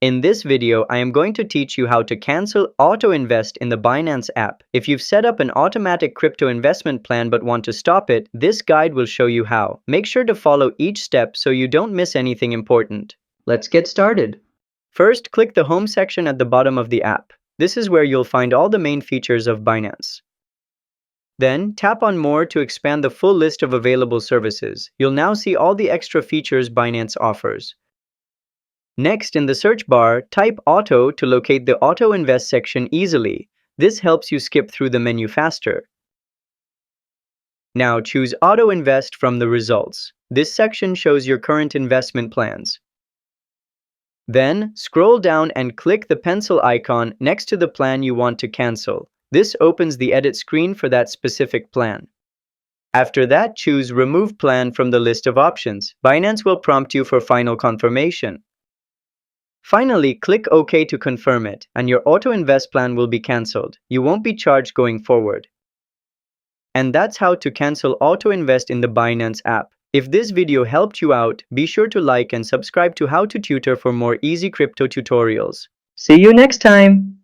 In this video, I am going to teach you how to cancel auto-invest in the Binance app. If you've set up an automatic crypto investment plan but want to stop it, this guide will show you how. Make sure to follow each step so you don't miss anything important. Let's get started. First, click the home section at the bottom of the app. This is where you'll find all the main features of Binance. Then, tap on More to expand the full list of available services. You'll now see all the extra features Binance offers. Next, in the search bar, type Auto to locate the Auto-Invest section easily. This helps you skip through the menu faster. Now choose Auto-Invest from the results. This section shows your current investment plans. Then, scroll down and click the pencil icon next to the plan you want to cancel. This opens the edit screen for that specific plan. After that, choose Remove Plan from the list of options. Binance will prompt you for final confirmation. Finally, click OK to confirm it, and your auto-invest plan will be cancelled. You won't be charged going forward. And that's how to cancel auto-invest in the Binance app. If this video helped you out, be sure to like and subscribe to How to Tutor for more easy crypto tutorials. See you next time!